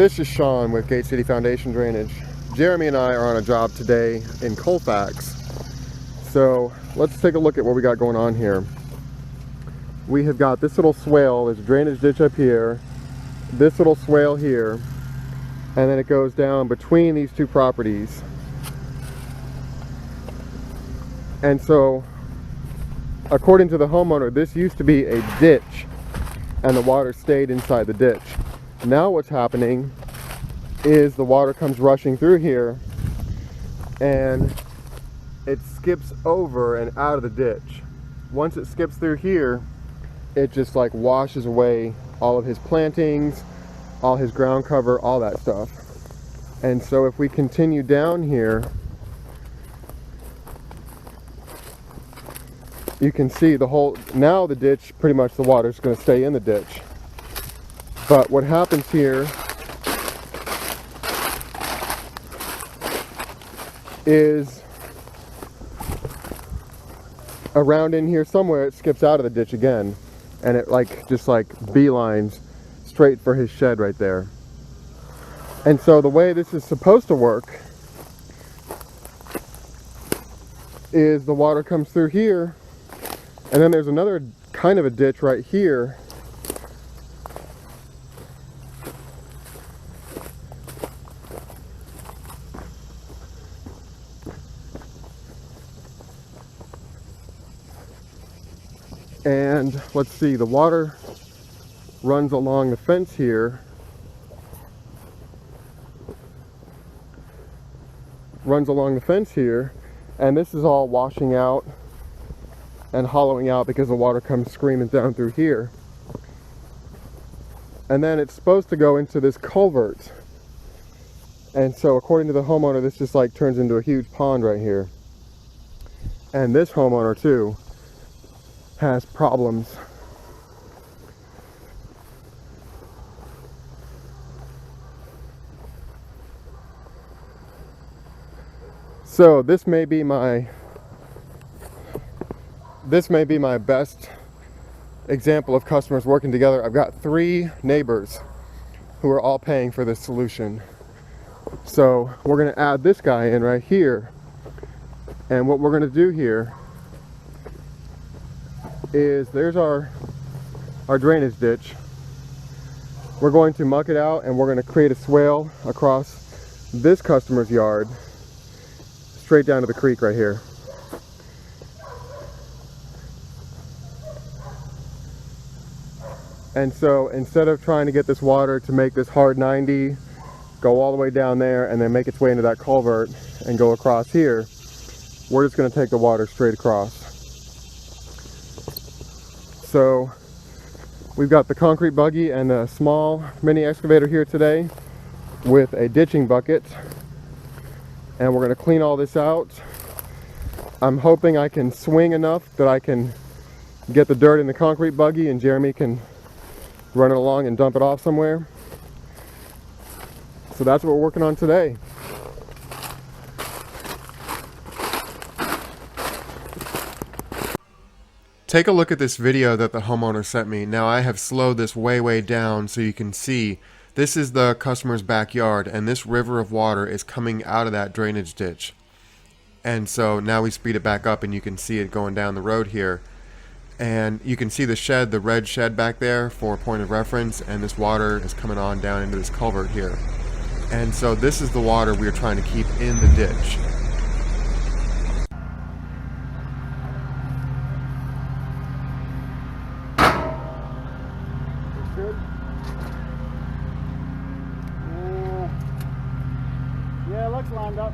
This is Sean with Gate City Foundation Drainage. Jeremy and I are on a job today in Colfax. So let's take a look at what we got going on here. We have got this little swale, there's a drainage ditch up here, this little swale here, and then it goes down between these two properties. And so, according to the homeowner, this used to be a ditch and the water stayed inside the ditch. Now what's happening is the water comes rushing through here and it skips over and out of the ditch. Once it skips through here, it just like washes away all of his plantings, all his ground cover, all that stuff. And so if we continue down here, you can see the whole, now the ditch, pretty much the water's going to stay in the ditch. But what happens here is around in here somewhere it skips out of the ditch again, and it just beelines straight for his shed right there. And so the way this is supposed to work is the water comes through here, and then there's another kind of a ditch right here. And let's see, the water runs along the fence here, and this is all washing out and hollowing out because the water comes screaming down through here. And then it's supposed to go into this culvert. And so according to the homeowner, this just like turns into a huge pond right here. And this homeowner too has problems. So this may be my best example of customers working together. I've got 3 neighbors who are all paying for this solution. So we're going to add this guy in right here. And what we're going to do here is there's our drainage ditch. We're going to muck it out and we're going to create a swale across this customer's yard straight down to the creek right here. And so instead of trying to get this water to make this hard 90, go all the way down there and then make its way into that culvert and go across here, we're just going to take the water straight across. So we've got the concrete buggy and a small mini excavator here today with a ditching bucket, and we're going to clean all this out. I'm hoping I can swing enough that I can get the dirt in the concrete buggy and Jeremy can run it along and dump it off somewhere. So that's what we're working on today. Take a look at this video that the homeowner sent me. Now I have slowed this way down so you can see this is the customer's backyard, and this river of water is coming out of that drainage ditch. And so now we speed it back up and you can see it going down the road here. And you can see the shed, the red shed back there for a point of reference, and this water is coming on down into this culvert here. And so this is the water we are trying to keep in the ditch. Good. Yeah, it looks lined up.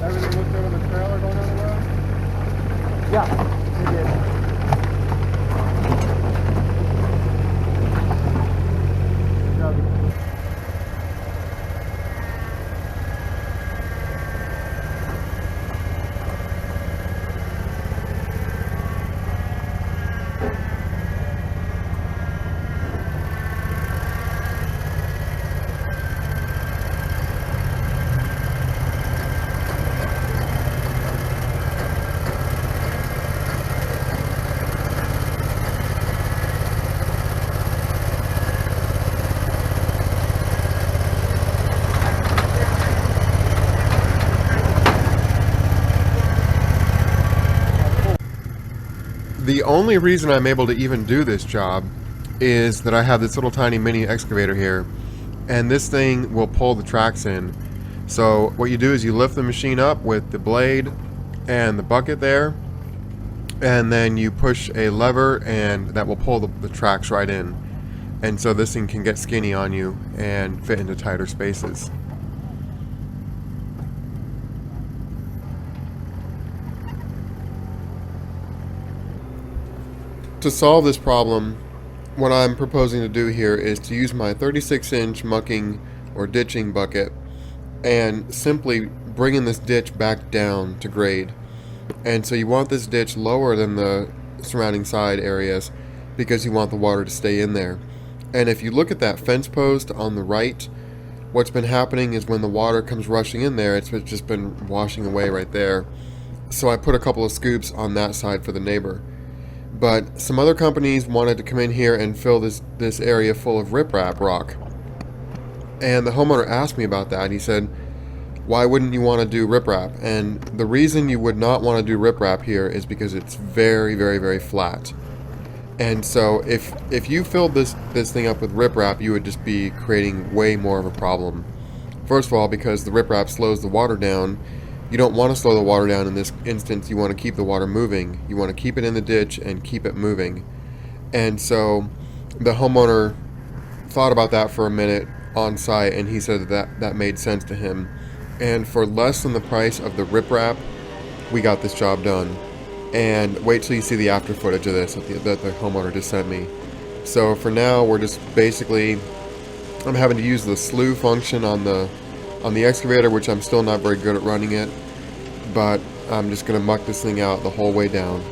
Everything looked over the trailer going down the road? Yeah, it did. The only reason I'm able to even do this job is that I have this little tiny mini excavator here, and this thing will pull the tracks in. So what you do is you lift the machine up with the blade and the bucket there, and then you push a lever and that will pull the tracks right in. And so this thing can get skinny on you and fit into tighter spaces. To solve this problem, what I'm proposing to do here is to use my 36-inch mucking or ditching bucket and simply bringing this ditch back down to grade. And so you want this ditch lower than the surrounding side areas because you want the water to stay in there. And if you look at that fence post on the right, what's been happening is when the water comes rushing in there, it's just been washing away right there. So I put a couple of scoops on that side for the neighbor. But some other companies wanted to come in here and fill this area full of riprap rock. And the homeowner asked me about that. He said, why wouldn't you want to do riprap? And the reason you would not want to do riprap here is because it's very, very, very flat. And so if you filled this thing up with riprap, you would just be creating way more of a problem. First of all, because the riprap slows the water down. You don't want to slow the water down in this instance. You want to keep the water moving. You want to keep it in the ditch and keep it moving. And so the homeowner thought about that for a minute on site, and he said that made sense to him. And for less than the price of the riprap, we got this job done. And wait till you see the after footage of this that the homeowner just sent me. So for now, we're just basically, I'm having to use the slew function on the excavator, which I'm still not very good at running it, but I'm just going to muck this thing out the whole way down.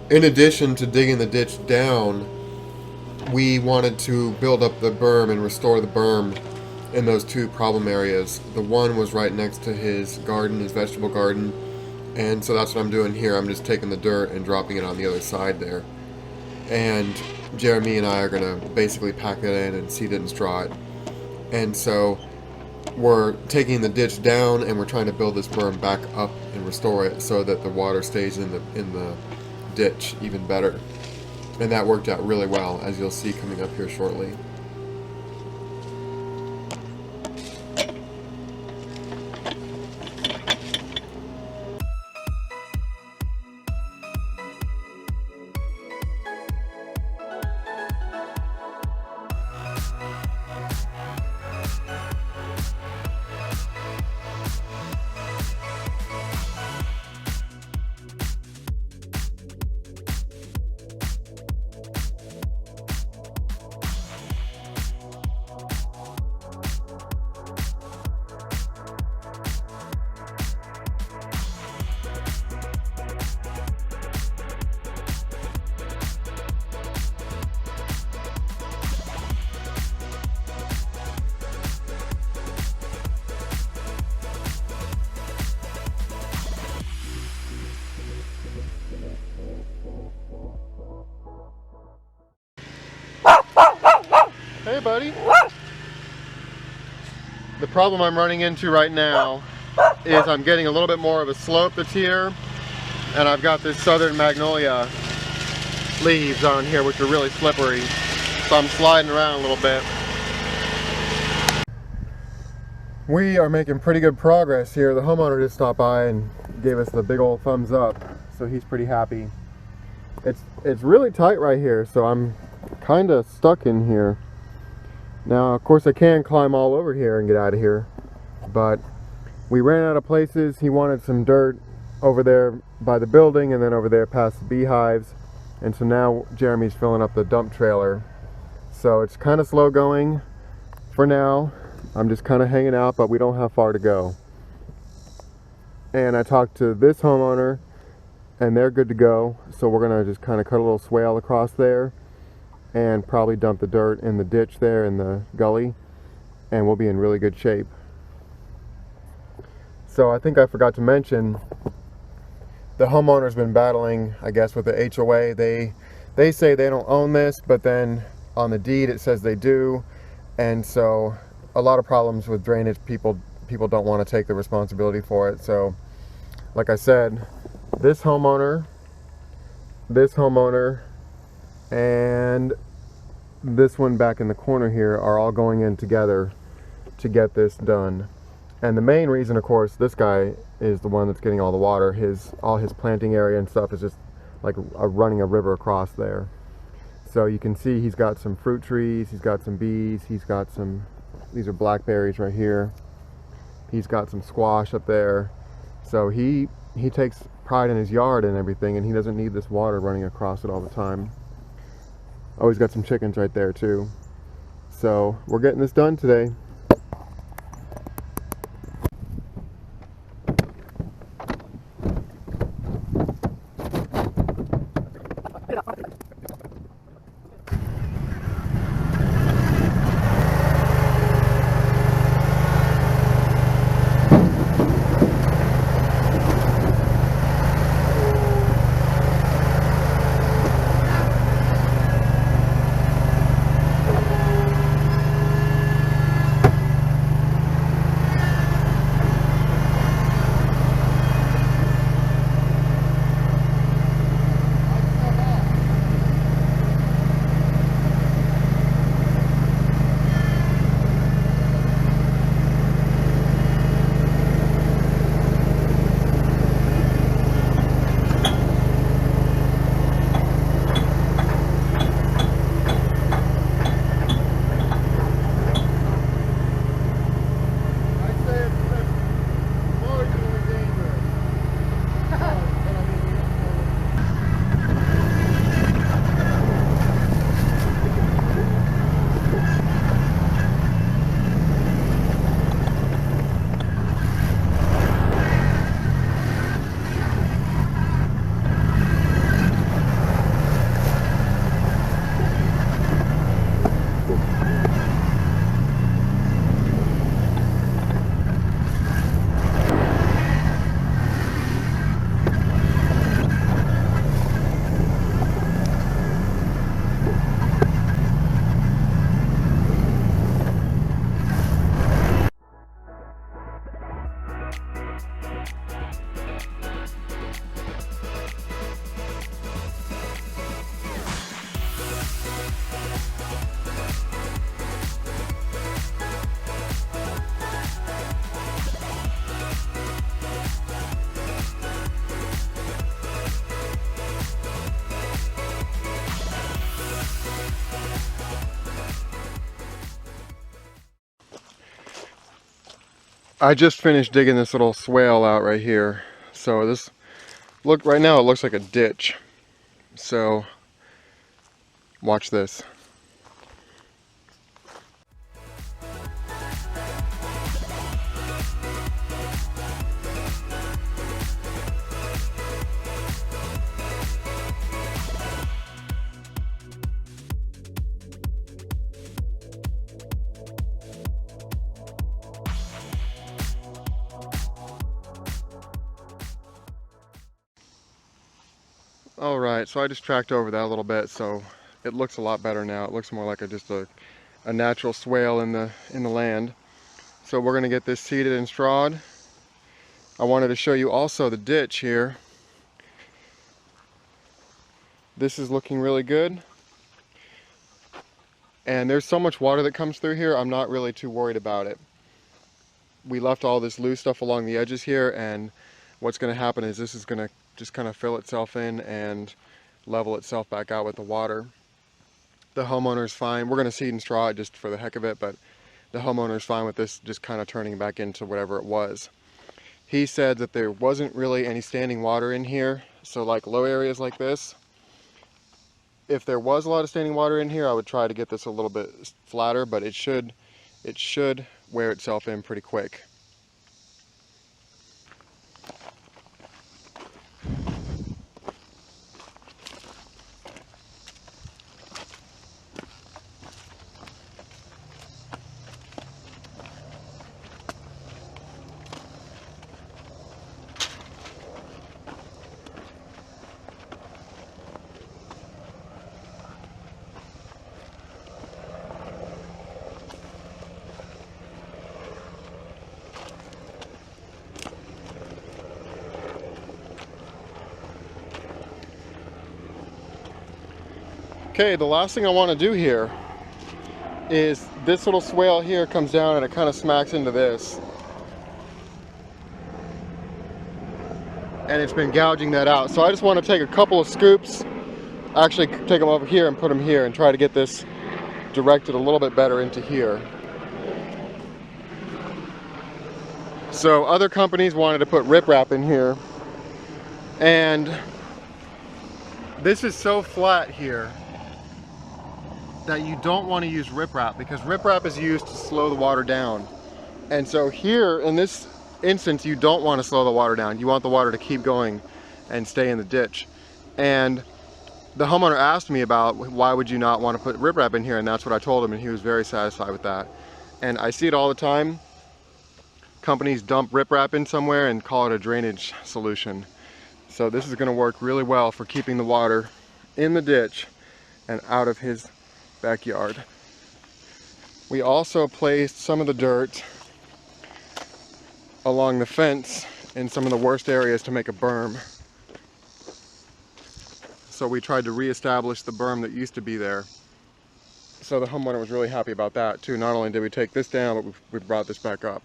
In addition to digging the ditch down, we wanted to build up the berm and restore the berm in those two problem areas. The one was right next to his garden, his vegetable garden, and so that's what I'm doing here. I'm just taking the dirt and dropping it on the other side there. And Jeremy and I are going to basically pack it in and seed it and straw it. And so we're taking the ditch down and we're trying to build this berm back up and restore it so that the water stays in the ditch even better. And that worked out really well, as you'll see coming up here shortly. Hey, buddy. The problem I'm running into right now is I'm getting a little bit more of a slope that's here, and I've got this southern magnolia leaves on here which are really slippery, so I'm sliding around a little bit. We are making pretty good progress here. The homeowner just stopped by and gave us the big old thumbs up, so he's pretty happy. It's really tight right here, so I'm kind of stuck in here. Now, of course, I can climb all over here and get out of here, but we ran out of places. He wanted some dirt over there by the building and then over there past the beehives, and so now Jeremy's filling up the dump trailer. So it's kind of slow going for now. I'm just kind of hanging out, but we don't have far to go. And I talked to this homeowner and they're good to go, so we're gonna just kind of cut a little swale across there and probably dump the dirt in the ditch there in the gully, and we'll be in really good shape. So I think I forgot to mention, the homeowner's been battling, I guess, with the HOA. They say they don't own this, but then on the deed it says they do, and so a lot of problems with drainage. People don't want to take the responsibility for it. So like I said, this homeowner, and this one back in the corner here are all going in together to get this done. And the main reason, of course, this guy is the one that's getting all the water. All his planting area and stuff is just like running a river across there. So you can see he's got some fruit trees, he's got some bees, he's got some, these are blackberries right here. He's got some squash up there. So he takes pride in his yard and everything, and he doesn't need this water running across it all the time. Oh, he's got some chickens right there too. So we're getting this done today. I just finished digging this little swale out right here. So this, look, right now it looks like a ditch. So watch this. Alright, so I just tracked over that a little bit, so it looks a lot better now. It looks more like just a a natural swale in the land. So we're going to get this seeded and strawed. I wanted to show you also the ditch here. This is looking really good. And there's so much water that comes through here, I'm not really too worried about it. We left all this loose stuff along the edges here, and what's going to happen is this is going to just kind of fill itself in and level itself back out with the water. The homeowner's fine. We're going to seed and straw it just for the heck of it, but the homeowner's fine with this just kind of turning back into whatever it was. He said that there wasn't really any standing water in here, so like low areas like this, if there was a lot of standing water in here, I would try to get this a little bit flatter, but it should wear itself in pretty quick. Okay, the last thing I want to do here is this little swale here comes down and it kind of smacks into this. And it's been gouging that out. So I just want to take a couple of scoops, actually take them over here and put them here and try to get this directed a little bit better into here. So other companies wanted to put riprap in here. And this is so flat here that you don't want to use riprap, because riprap is used to slow the water down. And so here in this instance, you don't want to slow the water down. You want the water to keep going and stay in the ditch. And the homeowner asked me about why would you not want to put riprap in here, and that's what I told him, and he was very satisfied with that. And I see it all the time. Companies dump riprap in somewhere and call it a drainage solution. So this is going to work really well for keeping the water in the ditch and out of his backyard. We also placed some of the dirt along the fence in some of the worst areas to make a berm. So we tried to reestablish the berm that used to be there. So the homeowner was really happy about that too. Not only did we take this down, but we brought this back up.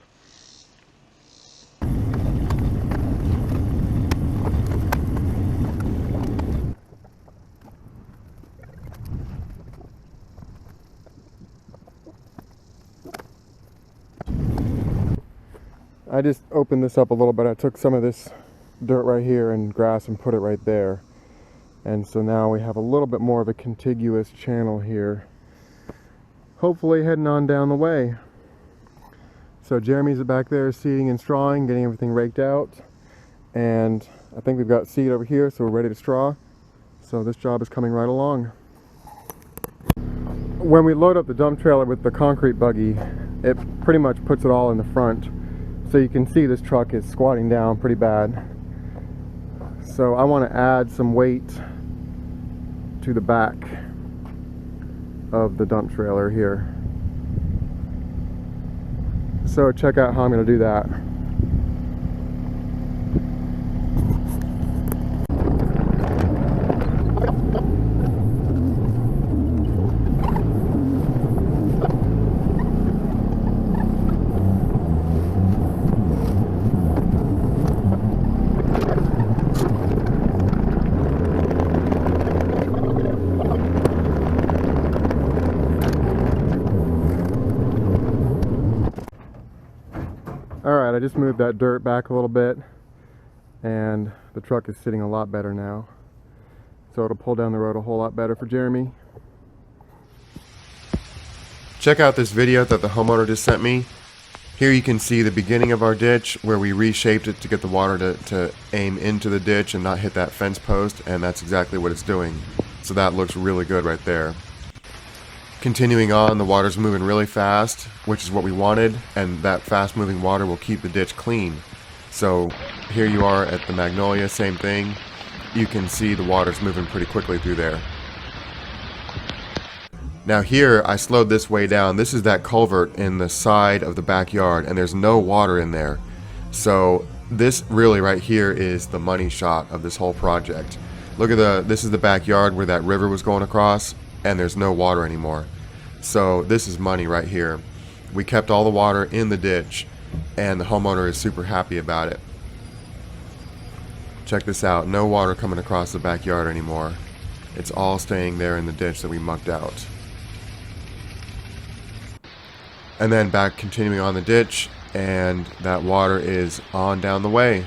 I just opened this up a little bit. I took some of this dirt right here and grass and put it right there. And so now we have a little bit more of a contiguous channel here. Hopefully heading on down the way. So Jeremy's back there seeding and strawing, getting everything raked out. And I think we've got seed over here, so we're ready to straw. So this job is coming right along. When we load up the dump trailer with the concrete buggy, it pretty much puts it all in the front. So you can see this truck is squatting down pretty bad. So I want to add some weight to the back of the dump trailer here. So check out how I'm going to do that. Alright, I just moved that dirt back a little bit and the truck is sitting a lot better now. So it'll pull down the road a whole lot better for Jeremy. Check out this video that the homeowner just sent me. Here you can see the beginning of our ditch where we reshaped it to get the water to aim into the ditch and not hit that fence post, and that's exactly what it's doing. So that looks really good right there. Continuing on, the water's moving really fast, which is what we wanted, and that fast moving water will keep the ditch clean. So here you are at the Magnolia, same thing. You can see the water's moving pretty quickly through there. Now here, I slowed this way down. This is that culvert in the side of the backyard, and there's no water in there. So this really right here is the money shot of this whole project. Look at this is the backyard where that river was going across, and there's no water anymore. So this is money right here. We kept all the water in the ditch, and the homeowner is super happy about it. Check this out, no water coming across the backyard anymore. It's all staying there in the ditch that we mucked out. And then back continuing on the ditch, and that water is on down the way.